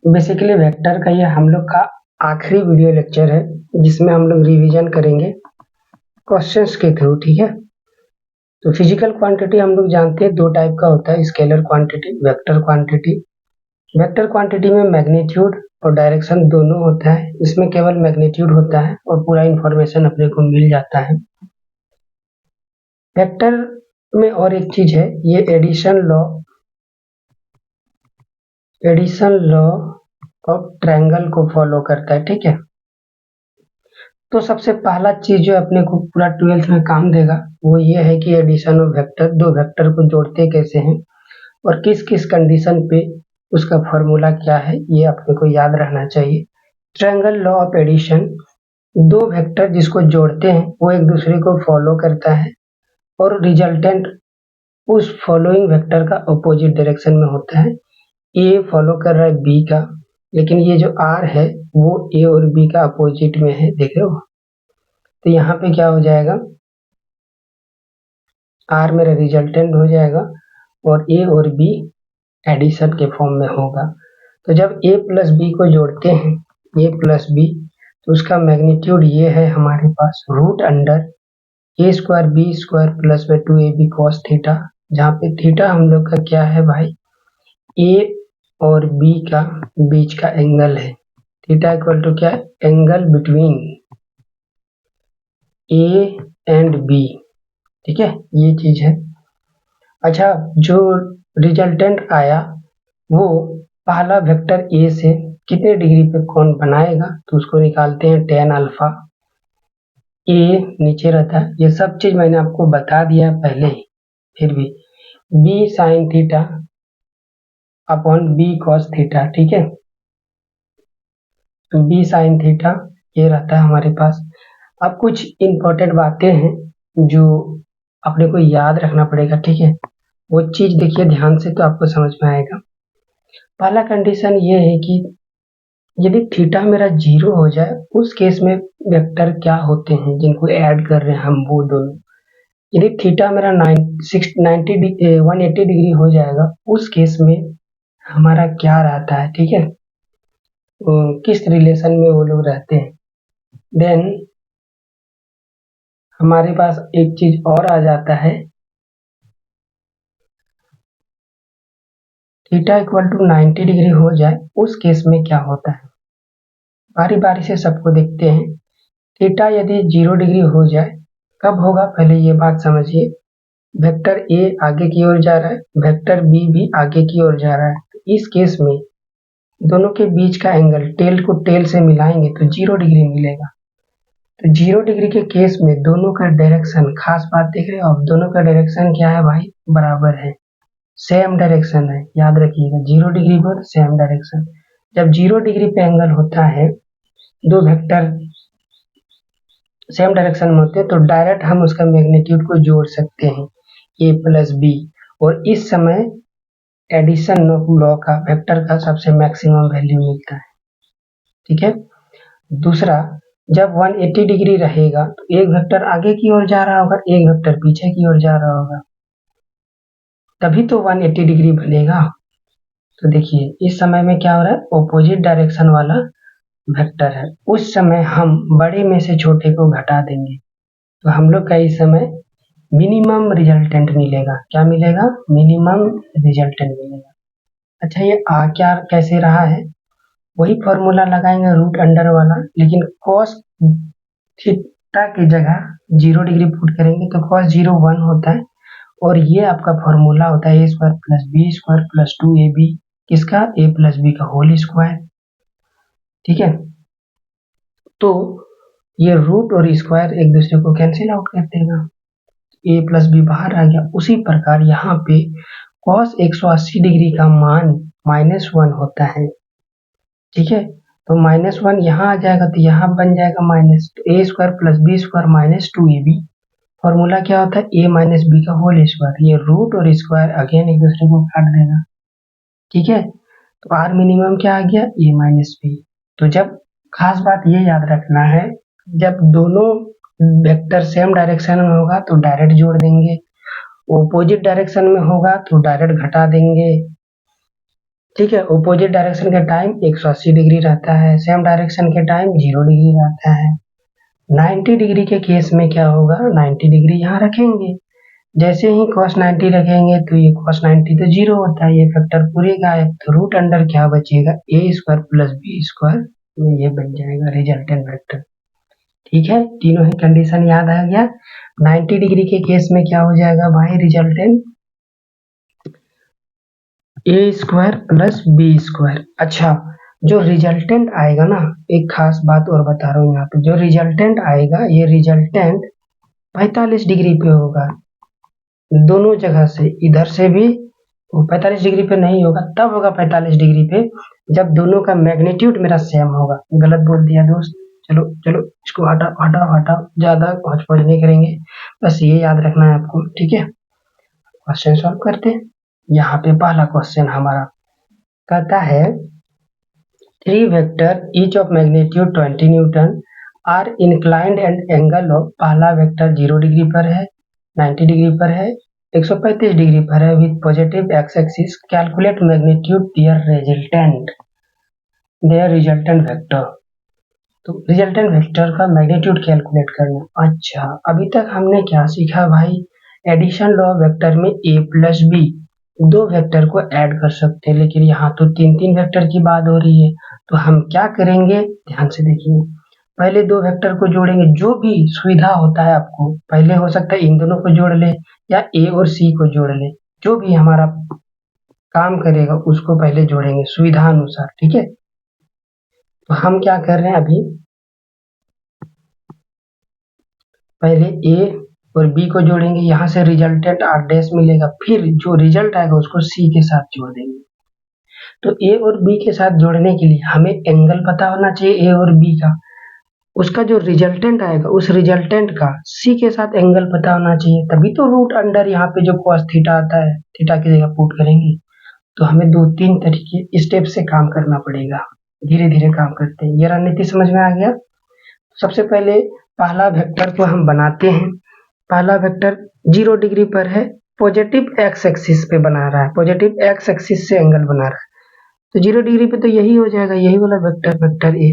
Basically vector का ये हम लोग का आखिरी वीडियो लेक्चर है जिसमें हम लोग रिवीजन करेंगे क्वेश्चंस के थ्रू। ठीक है, तो फिजिकल क्वांटिटी हम लोग जानते हैं दो टाइप का होता है, scalar quantity, vector quantity. Vector quantity में मैग्नीट्यूड और डायरेक्शन दोनों होता है, इसमें केवल मैग्नीट्यूड होता है और पूरा इंफॉर्मेशन अपने को मिल जाता है। वेक्टर में और एक चीज है, ये एडिशन लॉ ऑफ ट्रायंगल को फॉलो करता है। ठीक है, तो सबसे पहला चीज जो अपने को पूरा 12th में काम देगा वो ये है कि एडिशन ऑफ वेक्टर, दो वेक्टर को जोड़ते कैसे हैं और किस किस कंडीशन पे उसका फॉर्मूला क्या है, ये अपने को याद रहना चाहिए। ट्रायंगल लॉ ऑफ एडिशन, दो वेक्टर जिसको जोड़ते हैं वो एक दूसरे को फॉलो करता है और रिजल्टेंट उस फॉलोइंग वेक्टर का अपोजिट डायरेक्शन में होता है। ए फॉलो कर रहा है बी का, लेकिन ये जो आर है वो ए और बी का अपोजिट में है, देख रहे हो। तो यहाँ पे क्या हो जाएगा, आर मेरा रिजल्टेंट हो जाएगा और ए और बी एडिशन के फॉर्म में होगा। तो जब ए प्लस बी को जोड़ते हैं, ए प्लस बी, तो उसका मैग्नीट्यूड ये है हमारे पास रूट अंडर ए स्क्वायर बी स्क्वायर प्लस में 2ab cos थीटा, जहाँ पे थीटा हम लोग का क्या है भाई, ए और बी का बीच का एंगल है। थीटा इक्वल टू क्या है, angle between A and B. ठीक है, ये चीज है। अच्छा, जो रिजल्टेंट आया वो पहला वेक्टर ए से कितने डिग्री पे कौन बनाएगा, तो उसको निकालते हैं tan अल्फा। ए नीचे रहता है, ये सब चीज मैंने आपको बता दिया पहले ही, फिर भी B sine theta upon B cos theta. ठीक है, बी साइन थीटा ये रहता है हमारे पास। अब कुछ इंपॉर्टेंट बातें हैं जो अपने को याद रखना पड़ेगा। ठीक है, वो चीज देखिए ध्यान से तो आपको समझ में आएगा। पहला कंडीशन ये है कि यदि थीटा मेरा 0 हो जाए उस केस में वेक्टर क्या होते हैं जिनको ऐड कर रहे हैं हम, वो दोनों। यदि थीटा मेरा 180 डिग्री हो जाएगा उस केस में हमारा क्या रहता है, ठीक है, किस रिलेशन में वो लोग रहते हैं। देन हमारे पास एक चीज और आ जाता है, थीटा इक्वल टू 90 डिग्री हो जाए उस केस में क्या होता है। बारी बारी से सबको देखते हैं। थीटा यदि 0 डिग्री हो जाए कब होगा, पहले ये बात समझिए। वेक्टर ए आगे की ओर जा रहा है, वेक्टर बी भी आगे की ओर जा रहा है, तो इस केस में दोनों के बीच का एंगल टेल को टेल से मिलाएंगे तो 0 डिग्री मिलेगा। तो 0 डिग्री के केस में दोनों का डायरेक्शन, खास बात देख रहे हो आप, दोनों का डायरेक्शन क्या है भाई, बराबर है, सेम डायरेक्शन है। याद रखिएगा 0 डिग्री पर सेम डायरेक्शन। जब 0 डिग्री पे एंगल होता है, दो वेक्टर सेम डायरेक्शन में होते हैं, तो डायरेक्ट हम उसका मैग्नीट्यूड को जोड़ सकते हैं ए प्लस बी, और इस समय एडिशन लॉ का वेक्टर का सबसे मैक्सिमम वैल्यू मिलता है। ठीक है, दूसरा, जब 180 डिग्री रहेगा तो एक वेक्टर आगे की ओर जा रहा होगा, एक वेक्टर पीछे की ओर जा रहा होगा, तभी तो 180 डिग्री बनेगा। तो देखिए इस समय में क्या हो रहा है, ऑपोजिट डायरेक्शन वाला वेक्टर है, उस समय हम बड़े में से छोटे को घटा देंगे, तो हम लोग का इस समय मिनिमम रिजल्टेंट मिलेगा। क्या मिलेगा, मिनिमम रिजल्टेंट मिलेगा। अच्छा, ये आ क्या कैसे रहा है, वही फॉर्मूला लगाएंगे रूट अंडर वाला, लेकिन कॉस थीटा की जगह 0 डिग्री पुट करेंगे तो कॉस 0 1 होता है, और ये आपका फॉर्मूला होता है a square plus B square plus 2ab, किसका, ए प्लस बी का होल स्क्वायर। ठीक है, तो ये रूट और स्क्वायर एक दूसरे को कैंसिल आउट कर देगा, ए प्लस बी बाहर आ गया। उसी प्रकार यहाँ पे cos 180 डिग्री का मान -1 होता है। ठीक है, तो -1 यहाँ आ जाएगा तो यहाँ बन जाएगा माइनस, तो a square plus B square minus 2ab। Formula क्या होता है, ए माइनस बी का होल स्क्वायर। ये रूट और स्क्वायर अगेन एक दूसरे को काट देगा। ठीक है, तो आर मिनिमम क्या आ गया, ए माइनस बी। तो जब, खास बात ये याद रखना है, जब दोनों वेक्टर सेम डायरेक्शन में होगा तो डायरेक्ट जोड़ देंगे, ऑपोजिट डायरेक्शन में होगा तो डायरेक्ट घटा देंगे। ठीक है। अपोजिट डायरेक्शन के टाइम 180 डिग्री रहता है, सेम डायरेक्शन के टाइम 0 डिग्री रहता है। 90 डिग्री के केस में क्या होगा, 90 डिग्री यहाँ रखेंगे, जैसे ही cos 90 रखेंगे तो ये cos 90 तो 0 होता है, ये फैक्टर पूरे गायब, तो रूट अंडर क्या बचेगा, a square plus B square, ये बन जाएगा रिजल्टेंट वेक्टर। ठीक है, तीनों ही कंडीशन याद आ गया। 90 डिग्री के केस में क्या हो जाएगा भाई, resultant a square plus B square. अच्छा, जो रिजल्टेंट आएगा ना, एक खास बात और बता रहा हूँ यहाँ पे, जो रिजल्टेंट आएगा ये रिजल्टेंट 45 डिग्री पे होगा, दोनों जगह से, इधर से भी 45 डिग्री पे नहीं होगा, तब होगा 45 डिग्री पे जब दोनों का मैग्नीट्यूड मेरा सेम होगा। गलत बोल दिया दोस्त, चलो चलो इसको हटाओ हटाओ हटाओ, ज्यादा पहुंच नहीं करेंगे, बस ये याद रखना है आपको। ठीक है, क्वेश्चन सॉल्व करते हैं। यहाँ पे पहला क्वेश्चन हमारा कहता है, three vector each of magnitude 20 newton are inclined and angle of, पहला वेक्टर 0 डिग्री पर है, 90 डिग्री पर है, 135 डिग्री पर है with positive X axis, calculate magnitude there resultant vector. तो रिजल्टेंट वेक्टर का मैग्नीट्यूड कैलकुलेट करना। अच्छा, अभी तक हमने क्या सीखा भाई, एडिशन लॉ वेक्टर में a प्लस बी, दो वेक्टर को ऐड कर सकते हैं, लेकिन यहाँ तो तीन तीन वेक्टर की बात हो रही है, तो हम क्या करेंगे, ध्यान से देखिए, पहले दो वेक्टर को जोड़ेंगे, जो भी सुविधा होता है आपको, पहले हो सकता है इन दोनों को जोड़ ले या ए और सी को जोड़ ले, जो भी हमारा काम करेगा उसको पहले जोड़ेंगे सुविधा अनुसार। ठीक है, तो हम क्या कर रहे हैं अभी, पहले ए और बी को जोड़ेंगे, यहाँ से रिजल्टेंट आर डैश मिलेगा, फिर जो रिजल्ट आएगा उसको सी के साथ जोड़ देंगे। तो ए और बी के साथ जोड़ने के लिए हमें एंगल पता होना चाहिए ए और बी का, उसका जो रिजल्टेंट आएगा उस रिजल्टेंट का सी के साथ एंगल पता होना चाहिए, तभी तो रूट अंडर यहाँ पे जो cos थीटा आता है, थीटा की जगह पुट करेंगे। तो हमें दो तीन तरीके स्टेप से काम करना पड़ेगा, धीरे धीरे काम करते हैं। ये रणनीति समझ में आ गया। सबसे पहले पहला वेक्टर को हम बनाते हैं, पहला वेक्टर 0 डिग्री पर है, पॉजिटिव एक्स एक्सिस पे बना रहा है, पॉजिटिव एक्स एक्सिस से एंगल बना रहा है, तो 0 डिग्री पे तो यही हो जाएगा, यही वाला वेक्टर, वेक्टर ए।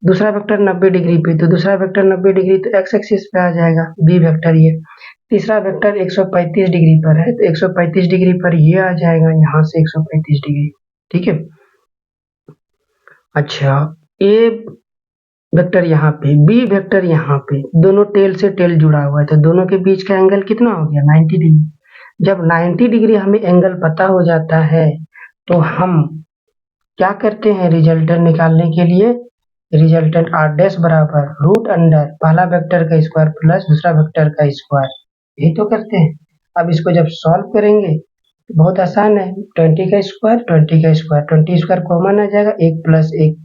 दूसरा वेक्टर 90 डिग्री पे, तो दूसरा वेक्टर 90 डिग्री तो एक्स एक्सिस पे आ जाएगा, बी वेक्टर ये। तीसरा वेक्टर 135 डिग्री पर है, तो 135 डिग्री पर ये आ जाएगा, यहाँ से 135 डिग्री। ठीक है, अच्छा, ए वेक्टर यहाँ पे, बी वेक्टर यहाँ पे, दोनों टेल से टेल जुड़ा हुआ है, तो दोनों के बीच का एंगल कितना हो गया, 90 डिग्री। जब 90 डिग्री हमें एंगल पता हो जाता है तो हम क्या करते हैं, रिजल्टेंट निकालने के लिए, रिजल्टेंट आर डैश बराबर रूट अंडर पहला वेक्टर का स्क्वायर प्लस दूसरा वेक्टर का स्क्वायर, यही तो करते हैं। अब इसको जब सॉल्व करेंगे तो बहुत आसान है, 20 का स्क्वायर 20 का स्क्वायर, 20 स्क्वायर कॉमन आ जाएगा, एक प्लस एक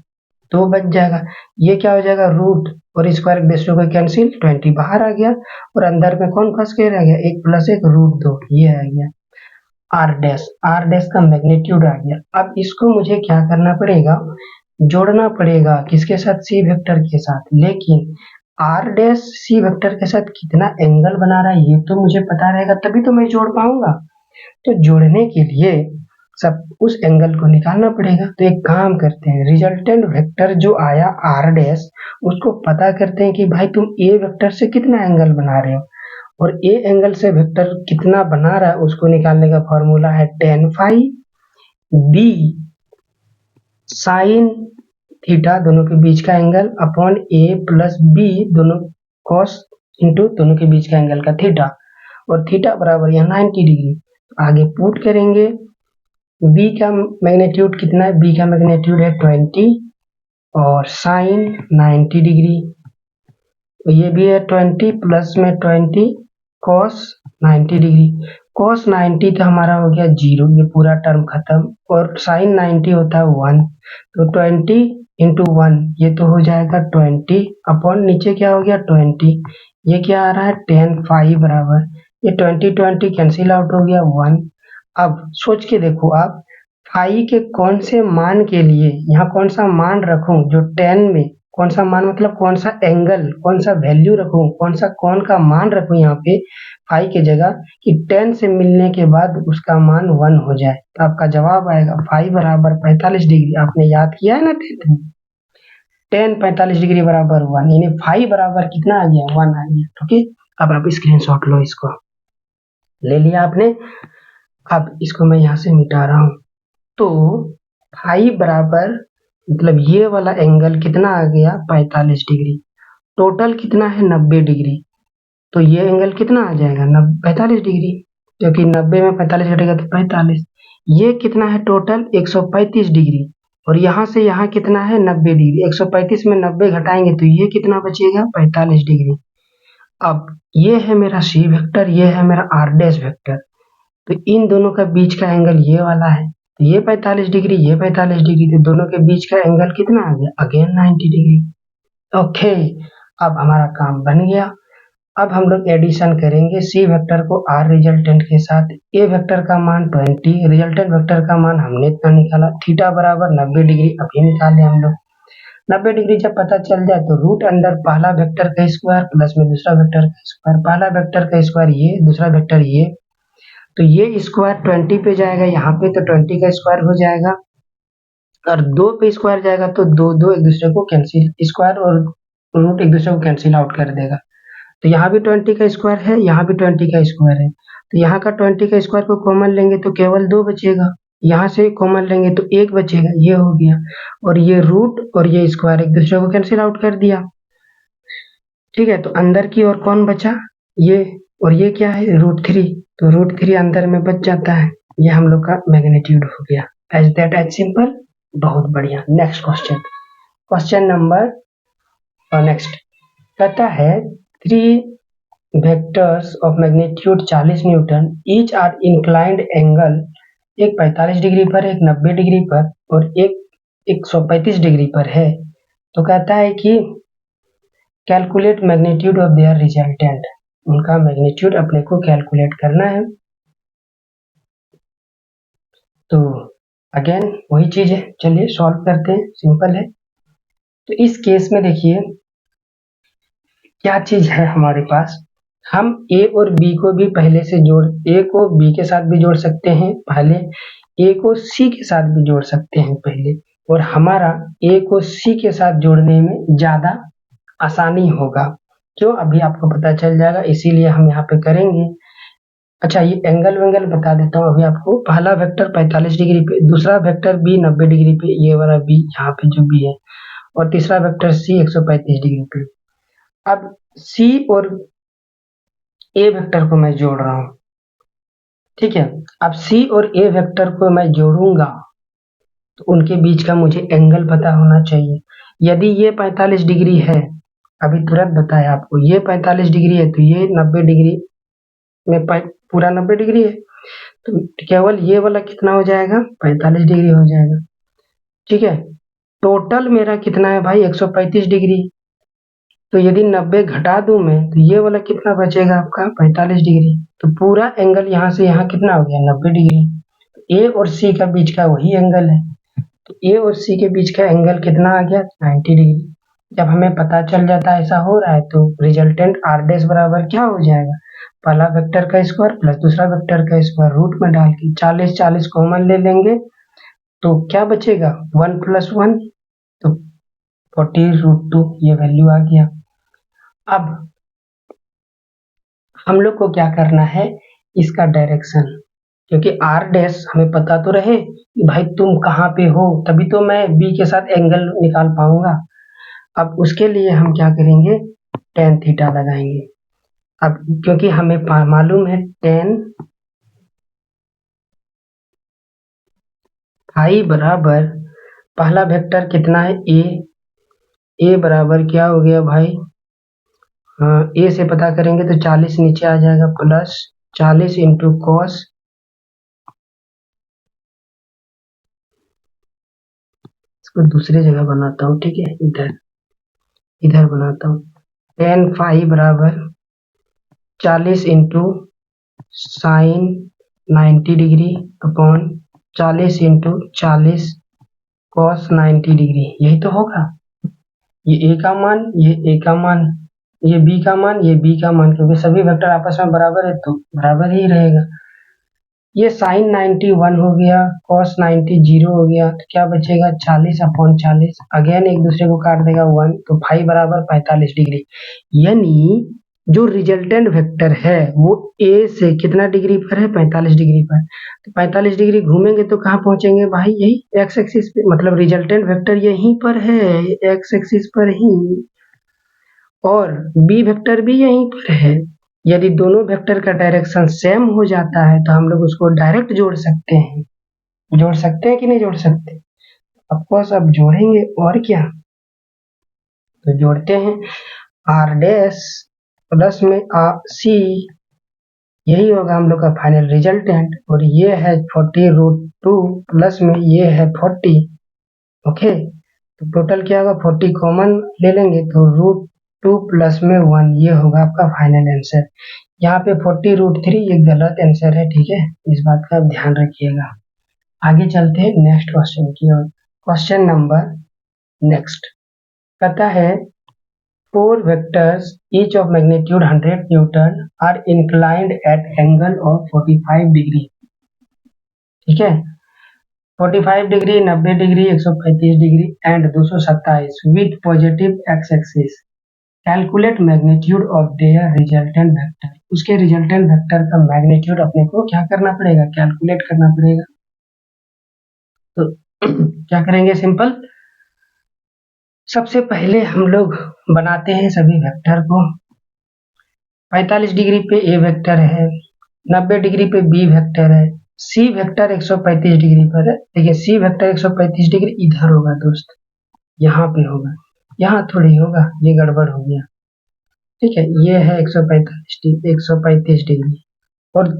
दो बच जाएगा, ये क्या हो जाएगा, रूट और स्क्वायर बेस को कैंसिल, 20 बाहर आ गया और अंदर में कौन फंस के रह गया, एक प्लस एक रूट दो, ये आ गया आर डैश का मैग्नीट्यूड आ गया। अब इसको मुझे क्या करना पड़ेगा, जोड़ना पड़ेगा, किसके साथ, सी वेक्टर के साथ, लेकिन आर डैश सी वेक्टर के साथ कितना एंगल बना रहा है ये तो मुझे पता रहेगा, तभी तो मैं जोड़ पाऊंगा। तो जोड़ने के लिए सब उस एंगल को निकालना पड़ेगा, तो एक काम करते हैं, रिजल्टेंट वेक्टर जो आया आर डैश, उसको पता करते हैं कि भाई तुम ए वेक्टर से कितना एंगल बना रहे हो, और ए एंगल से वेक्टर कितना बना रहा है उसको निकालने का फॉर्मूला है tan phi B sine theta, दोनों के बीच का angle upon A plus B दोनों कॉस इंटू दोनों के बीच का एंगल का थीटा, और थीटा बराबर यहाँ 90 डिग्री। आगे पुट करेंगे, बी का मैग्नीट्यूड कितना है, बी का मैग्नीट्यूड है 20 और साइन 90 डिग्री, तो ये भी है 20 प्लस में 20 cos 90 डिग्री, cos 90 तो हमारा हो गया 0, ये पूरा टर्म खत्म, और sin 90 होता है 1, तो 20 इंटू 1 ये तो हो जाएगा 20 अपॉन नीचे क्या हो गया 20, ये क्या आ रहा है tan फाई बराबर, ये 20 20 कैंसिल आउट हो गया 1। अब सोच के देखो आप, फाई के कौन से मान के लिए यहाँ कौन सा मान रखूं जो tan में कौन सा मान मतलब कौन सा एंगल, कौन सा वैल्यू रखूं, कौन सा कौन का मान रखूं यहाँ पे फाई के जगह कि 10 से मिलने के बाद उसका मान 1 हो जाए। तो आपका जवाब आएगा फाई बराबर 45 डिग्री। आपने याद किया है ना 10 45 डिग्री बराबर 1, यानी फाई बराबर कितना आ गया 1 आ गया। ओके, अब आप स्क्रीनशॉट लो, इसको ले लिया आपने। अब इसको मैं यहाँ से मिटा रहा हूँ। तो फाई बराबर मतलब ये वाला एंगल कितना आ गया 45 डिग्री, टोटल कितना है 90 डिग्री। तो ये एंगल कितना आ जाएगा 45 डिग्री, क्योंकि 90 में 45 घटेगा तो 45। ये कितना है टोटल 135 डिग्री, और यहाँ से यहाँ कितना है 90 डिग्री। 135 में 90 घटाएंगे तो ये कितना बचेगा 45 डिग्री। अब ये है मेरा सी वेक्टर, ये है मेरा आर डैश वेक्टर। तो इन दोनों का बीच का एंगल ये वाला है, तो ये 45 डिग्री, ये 45 डिग्री, तो दोनों के बीच का एंगल कितना आ गया अगेन 90 डिग्री। ओके, अब हमारा काम बन गया। अब हम लोग एडिशन करेंगे सी वेक्टर को आर रिजल्टेंट के साथ। ए वेक्टर का मान 20, रिजल्टेंट वेक्टर का मान हमने इतना निकाला, थीटा बराबर 90 डिग्री अभी निकाले हम लोग। 90 डिग्री जब पता चल जाए तो रूट अंडर पहला वेक्टर का स्क्वायर प्लस में दूसरा वेक्टर का स्क्वायर, पहला वेक्टर का स्क्वायर ये, दूसरा वेक्टर ये, तो ये स्क्वायर 20 पे जाएगा यहाँ पे, तो 20 का स्क्वायर हो जाएगा, और 2 पे स्क्वायर जाएगा तो दो दो एक दूसरे को कैंसिल, स्क्वायर और रूट एक दूसरे को कैंसिल आउट कर देगा। तो यहाँ भी 20 का स्क्वायर है, यहाँ भी 20 का स्क्वायर है, तो यहाँ का 20 का स्क्वायर को कॉमन लेंगे तो केवल 2 बचेगा, यहाँ से कॉमन लेंगे तो 1 बचेगा, ये हो गया। और ये रूट और ये स्क्वायर एक दूसरे को कैंसिल आउट कर दिया। ठीक है, तो अंदर की ओर कौन बचा, ये, और ये क्या है √3, तो √3 अंदर में बच जाता है। ये हम लोग का मैग्नीट्यूड हो गया। एज दैट एज सिंपल, बहुत बढ़िया। Next question, question number next कहता है 3 vectors of magnitude 40 newton each are inclined angle, एक 45 डिग्री पर, एक 90 डिग्री पर और एक 135 डिग्री पर है। तो कहता है कि calculate magnitude of their resultant, उनका मैग्नीट्यूड अपने को कैलकुलेट करना है। तो अगेन वही चीज है, चलिए सॉल्व करते हैं, सिंपल है। तो इस केस में देखिए क्या चीज है हमारे पास, हम ए और बी को भी पहले से ए को बी के साथ भी जोड़ सकते हैं पहले, ए को सी के साथ भी जोड़ सकते हैं पहले, और हमारा ए को सी के साथ जोड़ने में ज्यादा आसानी होगा। क्यों, अभी आपको पता चल जाएगा, इसीलिए हम यहाँ पे करेंगे। अच्छा, ये एंगल वेंगल बता देता हूँ अभी आपको। पहला वेक्टर 45 डिग्री पे, दूसरा वेक्टर बी 90 डिग्री पे, ये वाला बी यहाँ पे जो बी है, और तीसरा वेक्टर सी 135 डिग्री पे। अब सी और ए वेक्टर को मैं जोड़ रहा हूँ, ठीक है। अब सी और ए वेक्टर को मैं जोड़ूंगा तो उनके बीच का मुझे एंगल पता होना चाहिए। यदि ये 45 डिग्री है, अभी तुरंत बताया आपको, ये 45 डिग्री है तो ये 90 डिग्री में पूरा 90 डिग्री है, तो केवल ये वाला कितना हो जाएगा 45 डिग्री हो जाएगा। ठीक है, टोटल मेरा कितना है भाई 135 डिग्री, तो यदि 90 घटा दूं मैं तो ये वाला कितना बचेगा आपका 45 डिग्री। तो पूरा एंगल यहाँ से यहाँ कितना हो गया 90 डिग्री। ए और सी का बीच का वही एंगल है, तो ए और सी के बीच का एंगल कितना आ गया 90 डिग्री। जब हमें पता चल जाता है ऐसा हो रहा है तो रिजल्टेंट आर डैश बराबर क्या हो जाएगा, पहला वेक्टर का स्क्वायर प्लस दूसरा वेक्टर का स्क्वायर, रूट में डाल के 40 40 कॉमन ले लेंगे तो क्या बचेगा 1 + 1, तो 40√2 ये वैल्यू आ गया। अब हम लोग को क्या करना है, इसका डायरेक्शन, क्योंकि आर डैश हमें पता तो रहे कि भाई तुम कहाँ पे हो, तभी तो मैं बी के साथ एंगल निकाल पाऊंगा। अब उसके लिए हम क्या करेंगे, tan थीटा लगाएंगे। अब क्योंकि हमें मालूम है tan फाई बराबर, पहला वेक्टर कितना है ए बराबर क्या हो गया भाई, ए से पता करेंगे तो 40 नीचे आ जाएगा प्लस 40 इंटू कॉस, इसको दूसरी जगह बनाता हूँ, ठीक है, इधर बनाता हूँ। tan फाई बराबर 40 into sine 90 degree upon 40 into 40 cos 90 degree, यही तो होगा, ये ए का मान, ये ए का मान, ये बी का मान, ये बी का मान, क्योंकि सभी वेक्टर आपस में बराबर है तो बराबर ही रहेगा। ये साइन 90 1 हो गया, कॉस 90 0 हो गया, तो क्या बचेगा 40/40। अगेन एक दूसरे को काट देगा 1, तो फाई बराबर 45 डिग्री। यानी जो रिजल्टेंट वेक्टर है वो ए से कितना डिग्री पर है, 45 डिग्री पर। तो 45 डिग्री घूमेंगे तो कहाँ पहुंचेंगे भाई, यही एक्स एक्सिस पे, मतलब रिजल्टेंट वेक्टर यहीं पर है, एक्स एक्सिस पर ही, और बी वेक्टर भी यहीं पर है। यदि दोनों वेक्टर का डायरेक्शन सेम हो जाता है तो हम लोग उसको डायरेक्ट जोड़ सकते हैं। जोड़ सकते हैं कि नहीं जोड़ सकते? ऑफकोर्स अब जोड़ेंगे, और क्या। तो जोड़ते हैं, आर डैश प्लस में सी, यही होगा हम लोग का फाइनल रिजल्टेंट। और ये है 40√2 प्लस में ये है 40। ओके, तो टोटल क्या होगा, 40 कॉमन ले लेंगे तो √2 प्लस में 1, ये होगा आपका फाइनल आंसर। यहाँ पे 40√3 ये गलत आंसर है, ठीक है, इस बात का आप ध्यान रखिएगा। आगे चलते हैं नेक्स्ट क्वेश्चन की ओर। क्वेश्चन नंबर नेक्स्ट कहता है, 4 vectors each of magnitude 100 Newton are inclined at angle of 45 degree। ठीक है, 45 degree, 90 degree, 135 degree and 227 with positive X axis. Calculate magnitude of their resultant vector. उसके रिजल्टेंट वेक्टर का magnitude अपने को क्या करना पड़ेगा, कैलकुलेट करना पड़ेगा। तो क्या करेंगे, सिंपल, सबसे पहले हम लोग बनाते हैं सभी वेक्टर को। 45 डिग्री पे ए वेक्टर है, 90 डिग्री पे बी वेक्टर है, सी वेक्टर 135 डिग्री पर है। देखिए सी वेक्टर 135 डिग्री इधर होगा दोस्त, यहाँ पे होगा, यहाँ थोड़ी होगा, ये गड़बड़ हो गया। ठीक है, ये है 135 डिग्री। और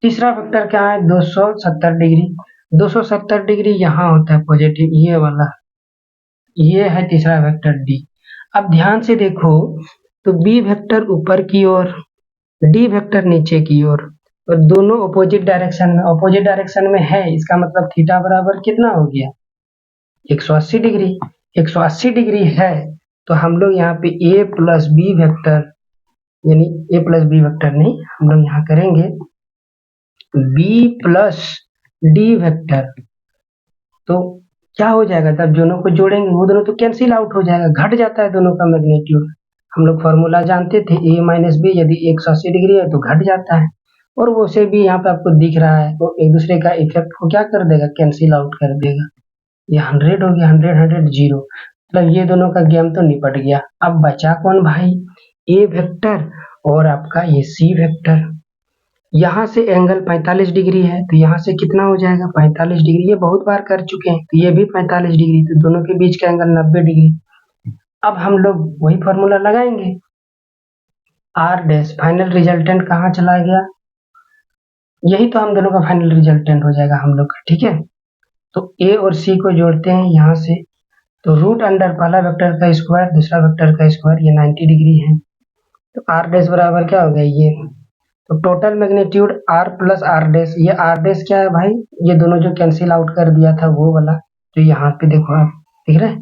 तीसरा वेक्टर क्या है, 270 डिग्री। 270 डिग्री यहाँ होता है पॉजिटिव, ये वाला, ये है तीसरा वेक्टर डी। अब ध्यान से देखो, तो बी वेक्टर ऊपर की ओर, डी वेक्टर नीचे की ओर, और दोनों अपोजिट डायरेक्शन में है। इसका मतलब थीटा बराबर कितना हो गया, 180 डिग्री। 180 डिग्री है तो हम लोग यहाँ पे ए प्लस बी वेक्टर, यानी ए प्लस बी वेक्टर नहीं, हम लोग यहाँ करेंगे बी प्लस डी वेक्टर। तो क्या हो जाएगा, जब दोनों को जोड़ेंगे वो दोनों तो कैंसिल आउट हो जाएगा, घट जाता है दोनों का मैग्नीट्यूड। हम लोग फॉर्मूला जानते थे, ए माइनस बी यदि 180 डिग्री है तो घट जाता है, और वो से भी यहाँ पे आपको दिख रहा है, वो एक दूसरे का इफेक्ट को क्या कर देगा, कैंसिल आउट कर देगा। ये 100 हो गया, 100 100 0, मतलब ये दोनों का गेम तो निपट गया। अब बचा कौन भाई, ए वेक्टर और आपका ये सी वेक्टर। यहाँ से एंगल 45 डिग्री है तो यहाँ से कितना हो जाएगा, 45 डिग्री। ये बहुत बार कर चुके हैं, तो ये भी 45 डिग्री, तो दोनों के बीच का एंगल 90 डिग्री। अब हम लोग वही फॉर्मूला लगाएंगे, आर डैश, फाइनल रिजल्टेंट कहाँ चला गया, यही तो हम दोनों का फाइनल रिजल्टेंट हो जाएगा हम लोग का। ठीक है, तो ए और सी को जोड़ते हैं यहाँ से, तो रूट अंडर पहला वेक्टर का स्क्वायर दूसरा वेक्टर का स्क्वायर, ये 90 डिग्री है। तो आर डैश बराबर क्या हो गया, ये, तो total magnitude R plus R dash. ये आर डैश क्या है भाई, ये दोनों जो कैंसिल आउट कर दिया था वो वाला, तो यहाँ पे देखो आप दिख रहे हैं।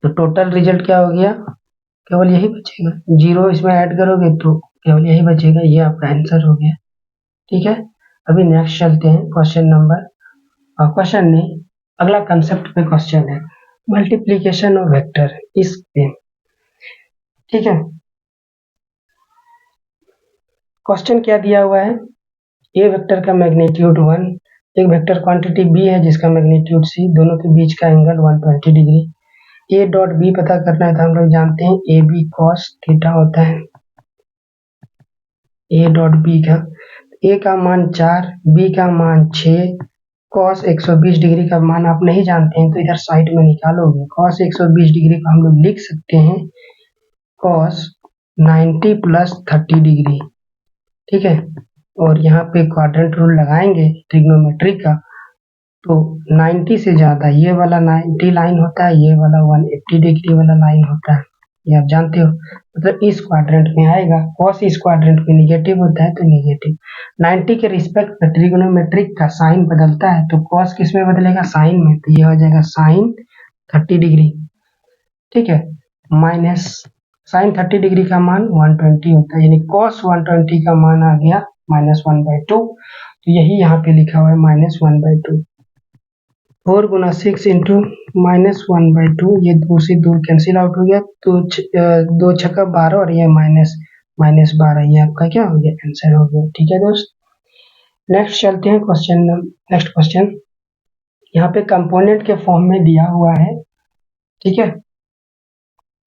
तो टोटल रिजल्ट क्या हो गया, केवल यही बचेगा, 0 इसमें ऐड करोगे तो केवल यही बचेगा, ये आपका आंसर हो गया। ठीक है, अभी नेक्स्ट चलते हैं क्वेश्चन नंबर, क्वेश्चन नहीं, अगला कंसेप्ट पे क्वेश्चन है, मल्टीप्लीकेशन ऑफ वेक्टर इस पे। ठीक है, क्वेश्चन क्या दिया हुआ है, ए वेक्टर का मैग्नीट्यूड 1, एक वेक्टर क्वांटिटी बी है जिसका मैग्नीट्यूड सी, दोनों के बीच का angle 120 degree. A dot B पता करना है तो हम लोग जानते हैं ए बी कॉस थीटा होता है। ए डॉट बी का, ए का मान 4, बी का मान 6, कॉस 120 डिग्री का मान आप नहीं जानते हैं तो इधर साइड में निकालोगे। कॉस 120 डिग्री को हम लोग लिख सकते हैं कॉस 90 प्लस 30 डिग्री। ठीक है, और यहाँ पे क्वाड्रेंट रूल लगाएंगे ट्रिग्नोमेट्री का, तो 90 से ज्यादा ये वाला 90 लाइन होता है, ये वाला 180 डिग्री वाला लाइन होता है, ये आप जानते हो, मतलब इस क्वाड्रेंट में आएगा। कॉस इस क्वाड्रेंट में निगेटिव होता है तो निगेटिव। 90 के रिस्पेक्ट में ट्रिग्नोमेट्रिक का साइन बदलता है, तो कॉस किस में बदलेगा, साइन में, तो ये हो जाएगा साइन 30 डिग्री, ठीक है, माइनस साइन 30 डिग्री का मान 120 होता है, यानी कॉस 120 का मान आ गया -1/2। तो यही यहाँ पे लिखा हुआ है -1/2। 4 गुना 6 इंटू -1/2, ये दूर से दूर कैंसिल आउट हो गया, तो 2 छक्का 12 और ये -12, ये आपका क्या हो गया, आंसर हो गया। ठीक है दोस्त, नेक्स्ट चलते हैं क्वेश्चन। नेक्स्ट क्वेश्चन यहाँ पे कंपोनेंट के फॉर्म में दिया हुआ है, ठीक है,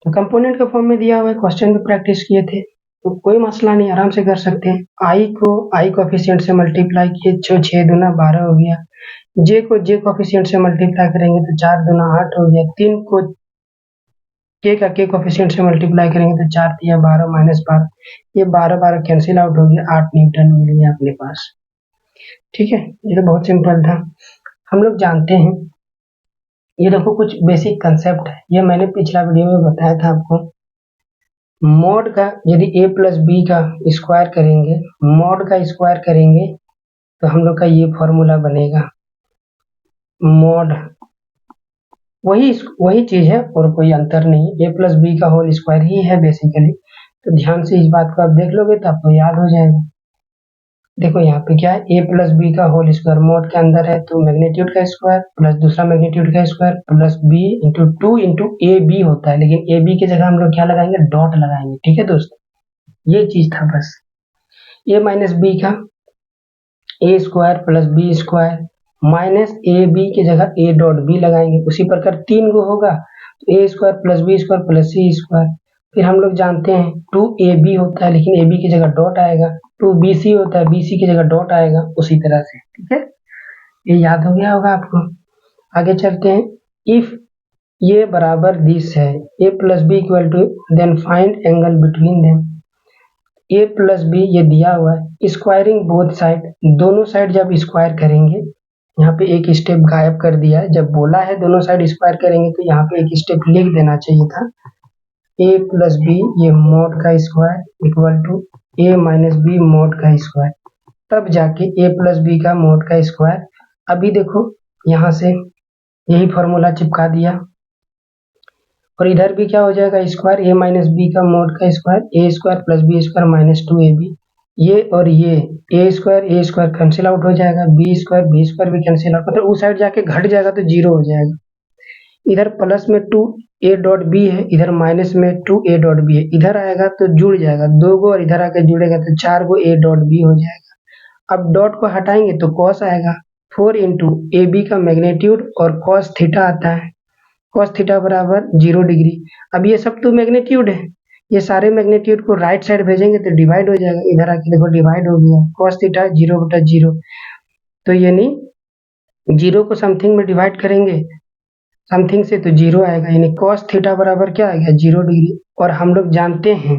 तो कंपोनेंट के फॉर्म में दिया हुआ है, क्वेश्चन भी प्रैक्टिस किए थे, तो कोई मसला नहीं, आराम से कर सकते हैं। आई कोफिशिएंट से मल्टीप्लाई किए, 6 दूना 12 हो गया, जे को जे कोफिशिएंट से मल्टीप्लाई करेंगे तो 4 दूना 8 हो गया, 3 को के का के कोफिशिएंट से मल्टीप्लाई करेंगे तो 4 तिया 12 -12, ये 12 कैंसिल आउट हो गया, 8 न्यूटन मिल गया अपने पास। ठीक है, ये तो बहुत सिंपल था। हम लोग जानते हैं, ये देखो कुछ बेसिक कंसेप्ट है, ये मैंने पिछला वीडियो में बताया था आपको। मॉड का यदि a प्लस बी का स्क्वायर करेंगे, मॉड का स्क्वायर करेंगे तो हम लोग का ये फॉर्मूला बनेगा। मॉड वही चीज है और कोई अंतर नहीं, a प्लस बी का होल स्क्वायर ही है बेसिकली। तो ध्यान से इस बात को आप देख लोगे तो आपको याद हो जाएगा। देखो यहाँ पे क्या है, a प्लस बी का होल स्क्वायर मॉड के अंदर है, तो मैग्नीट्यूड का स्क्वायर प्लस दूसरा मैग्नीट्यूड का square plus b into 2 into A B होता है, लेकिन ए बी की जगह हम लोग क्या लगाएंगे, डॉट लगाएंगे। ठीक है दोस्तों, ये चीज था बस। a माइनस बी का a square plus B square minus a b की जगह ए डॉट बी लगाएंगे। उसी प्रकार 3 गो होगा तो a square plus B square plus c square. फिर हम लोग जानते हैं 2ab होता है, लेकिन ab की जगह डॉट आएगा, 2bc होता है, bc की जगह डॉट आएगा, उसी तरह से। ठीक है, ये याद हो गया होगा आपको। आगे चलते हैं, इफ ये बराबर दिस है, a plus B equal to, then find angle between them. a plus B ये दिया हुआ है, स्क्वायरिंग बोथ साइड, दोनों साइड जब स्क्वायर करेंगे, यहाँ पे एक स्टेप गायब कर दिया है, जब बोला है दोनों साइड स्क्वायर करेंगे तो यहाँ पे एक स्टेप लिख देना चाहिए था, a प्लस बी ये मॉड का square equal to a minus B mod का स्क्वायर, तब जाके a प्लस बी का मॉड का स्क्वायर। अभी देखो यहाँ से यही फॉर्मूला चिपका दिया, और इधर भी क्या हो जाएगा, स्क्वायर a माइनस बी का मॉड का square, a square plus B square minus 2ab, ये और ये a स्क्वायर कैंसिल आउट हो जाएगा, b स्क्वायर भी कैंसिल आउट, मतलब उस साइड जाके घट जाएगा तो 0 हो जाएगा। इधर प्लस में 2a डॉट बी है, इधर माइनस में 2a डॉट बी है, इधर आएगा तो जुड़ जाएगा 2 गो, और इधर आके जुड़ेगा तो 4 गो a डॉट बी हो जाएगा। अब डॉट को हटाएंगे तो कॉस आएगा, 4 इंटू ए बी का मैग्नीट्यूड और कॉस थीटा आता है, कॉस थीटा बराबर 0 डिग्री। अब ये सब तो मैग्नीट्यूड है, ये सारे मैग्नीट्यूड को राइट साइड भेजेंगे तो डिवाइड हो जाएगा, इधर आके देखो डिवाइड हो गया, कॉस थीटा 0/0, तो यानी 0 को समथिंग में डिवाइड करेंगे समथिंग से तो 0 आएगा, यानी कॉस थीटा बराबर क्या आ गया, 0 डिग्री। और हम लोग जानते हैं,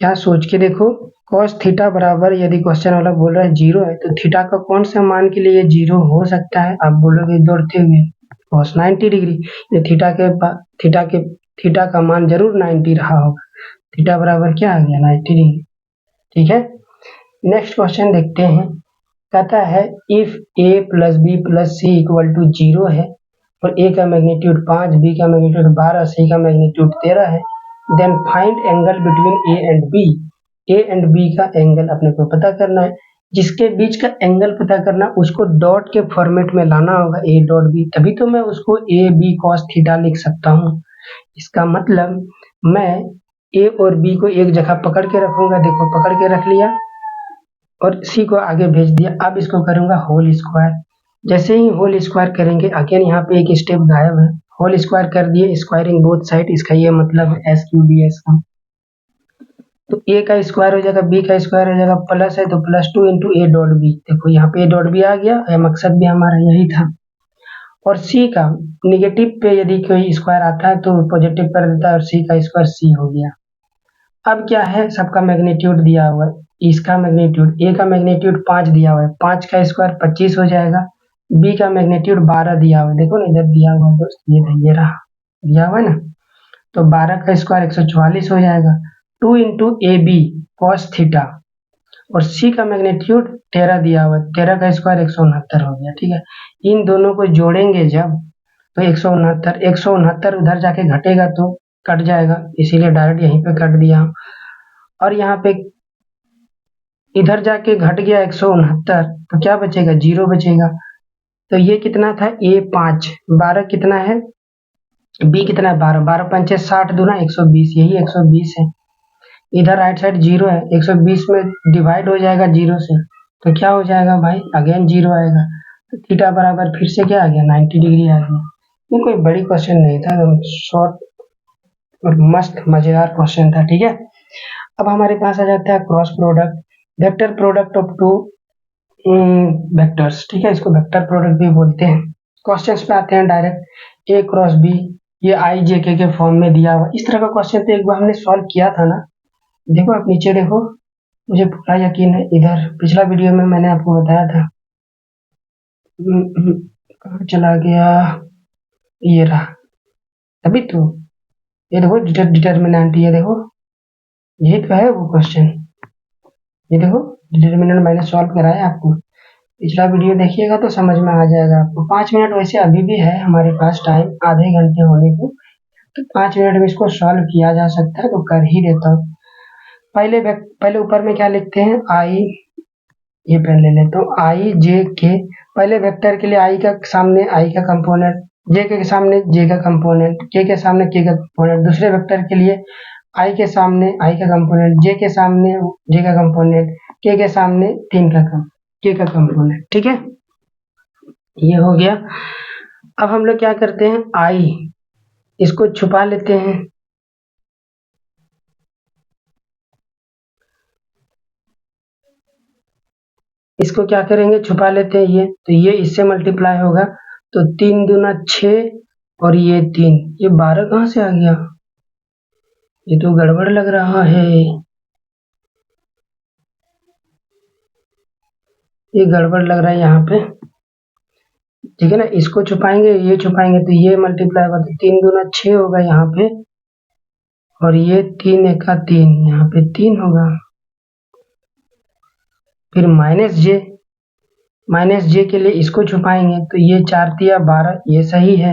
क्या सोच के देखो, कॉस थीटा बराबर, यदि क्वेश्चन वाला बोल रहा है 0 है, तो थीटा का कौन सा मान के लिए 0 हो सकता है, आप बोलोगे दौड़ते हुए कॉस 90 डिग्री, थीटा का मान जरूर 90 रहा होगा, थीटा बराबर क्या आ गया, 90 डिग्री। ठीक है, नेक्स्ट क्वेश्चन देखते हैं, कहता है if a plus B plus C equal to 0 है और a का मैग्नीट्यूड 5, b का मैग्नीट्यूड 12, c का मैग्नीट्यूड 13 है, then find angle between a and b। a and b का एंगल अपने को पता करना है, जिसके बीच का एंगल पता करना, उसको डॉट के फॉर्मेट में लाना होगा, a डॉट b, तभी तो मैं उसको a b cos थीटा लिख सकता हूँ। इसका मतलब मैं a और b को एक जगह पकड़ के रखूंगा, देखो पकड़ के रख लिया, और c को आगे भेज दिया। अब इसको करूंगा होल स्क्वायर, जैसे ही होल स्क्वायर करेंगे, अगेन यहाँ पे एक स्टेप गायब है, होल स्क्वायर कर दिए, स्क्वायरिंग बोथ साइड, इसका ये मतलब है SQDS का। तो a का स्क्वायर हो जाएगा, b का स्क्वायर हो जाएगा, प्लस है तो +2 इंटू a डॉट बी, देखो यहाँ पे a डॉट बी आ गया, मकसद भी हमारा यही था। और c का निगेटिव पे यदि कोई स्क्वायर आता है तो पॉजिटिव कर देता है, और c का स्क्वायर c हो गया। अब क्या है, सबका मैग्नीट्यूड दिया हुआ है, इसका मैग्नीट्यूड, a का मैग्नीट्यूड 5 दिया हुआ है, 5 का स्क्वायर 25 हो जाएगा, b का मैग्नीट्यूड 12 दिया हुआ है, देखो ना इधर दिया हुआ है दोस्त, ये रहा दिया हुआ है ना, तो 12 का स्क्वायर 144 हो जाएगा, 2 into A B cos theta, और c का मैग्नीट्यूड 13 दिया हुआ है, 13 का स्क्वायर 169 हो गया। ठीक है, इन दोनों को जोड़ेंगे जब, तो 169, 169 उधर जाके घटेगा तो कट जाएगा, इसीलिए डायरेक्ट यहीं पे काट दिया। और यहाँ पे इधर जाके घट गया 169, तो क्या बचेगा, 0 बचेगा। तो ये कितना था, ए 5, 12 कितना है, बी कितना है, 12, 12 पंचे 60 दूना 120, यही 120 है। इधर राइट साइड 0 है, 120 में डिवाइड हो जाएगा 0 से, तो क्या हो जाएगा भाई, अगेन 0 आएगा। तो थीटा बराबर फिर से क्या आ गया, 90 डिग्री आ गया। ये कोई बड़ी क्वेश्चन नहीं था, एकदम शॉर्ट और मस्त मजेदार क्वेश्चन था, ठीक है। अब हमारे पास आ जाता है cross product, vector product of two vectors, ठीक है, इसको वेक्टर प्रोडक्ट भी बोलते हैं। क्वेश्चंस पे आते हैं डायरेक्ट, ए क्रॉस बी, ये आई जे के फॉर्म में दिया हुआ, इस तरह का क्वेश्चन तो एक बार हमने सॉल्व किया था ना, देखो आप नीचे देखो, मुझे पूरा यकीन है, इधर पिछला वीडियो में मैंने आपको बताया था। कहाँ चला गया, ये रहा, अभी तो ये देखो डिटर्मिनेंट, ये देखो यही तो है वो क्वेश्चन, ये देखो डिटर्मिनेंट मैंने सॉल्व कराया आपको, पिछला वीडियो देखिएगा तो समझ में आ जाएगा आपको। 5 मिनट वैसे अभी भी है हमारे पास टाइम, आधे घंटे होने को, तो 5 मिनट में इसको सॉल्व किया जा सकता है, तो कर ही देता हूँ। पहले ऊपर में क्या लिखते हैं, आई, ये पेन ले लेता हूँ, आई जे के, पहले वेक्टर के लिए आई का सामने आई का कंपोनेंट, जे के सामने जे का कंपोनेंट, के सामने के का कंपोनेंट, दूसरे वेक्टर के लिए आई के सामने आई का कंपोनेंट, जे के सामने जे का कंपोनेंट, के सामने के का कंपोनेंट, ठीक है, ये हो गया। अब हम लोग क्या करते हैं, आई इसको छुपा लेते हैं, इसको क्या करेंगे, छुपा लेते हैं, ये तो ये इससे मल्टीप्लाई होगा, तो 3 दूना 6 और ये 3, ये 12 कहाँ से आ गया, ये तो गड़बड़ लग रहा है, ये गड़बड़ लग रहा है यहाँ पे, ठीक है ना, इसको छुपाएंगे, ये छुपाएंगे, तो ये मल्टीप्लाई होगा, तो 3 दूना 6 होगा यहाँ पे, और ये 3 एका 3, यहाँ पे 3 होगा, फिर माइनस जे के लिए इसको छुपाएंगे, तो ये 4 तिया 12, ये सही है,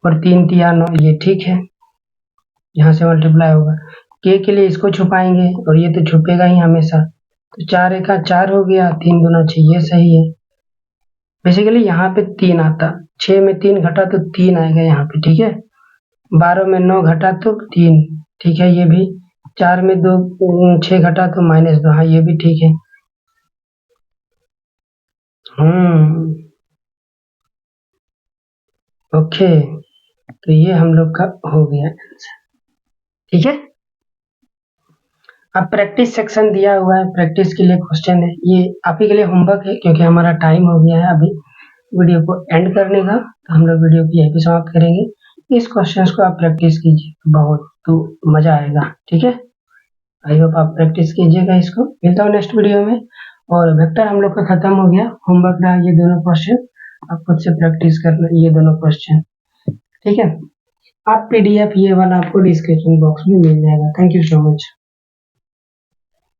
और 3 तिया 9, ये ठीक है, यहाँ से मल्टीप्लाई होगा। के लिए इसको छुपाएंगे, और ये तो छुपेगा ही हमेशा, तो 4 एका 4 हो गया, 3 दूना 6, ये सही है। बेसिकली यहाँ पे 3 आता, 6 में 3 घटा तो 3 आएगा यहाँ पे, ठीक है, 12 में 9 घटा तो 3, ठीक है, ये भी 4 में 2 6 घटा तो -2, हाँ ये भी ठीक है। ओके, तो ये हम लोग का हो गया आंसर, ठीक है। अब प्रैक्टिस सेक्शन दिया हुआ है, प्रैक्टिस के लिए क्वेश्चन है, ये आप ही के लिए होमवर्क है, क्योंकि हमारा टाइम हो गया है अभी वीडियो को एंड करने का, तो हम लोग वीडियो को यहीं पे समाप्त करेंगे। इस क्वेश्चन को आप प्रैक्टिस कीजिए, बहुत तो मजा आएगा, ठीक है। आई होप आप प्रैक्टिस कीजिएगा इसको, मिलता हूँ नेक्स्ट वीडियो में। और वेक्टर हम लोग का खत्म हो गया, होमवर्क रहा ये दोनों क्वेश्चन, आप खुद से प्रैक्टिस करना ये दोनों क्वेश्चन, ठीक है। आप PDF ये वाला आपको डिस्क्रिप्शन बॉक्स में मिल जाएगा। Thank you so much.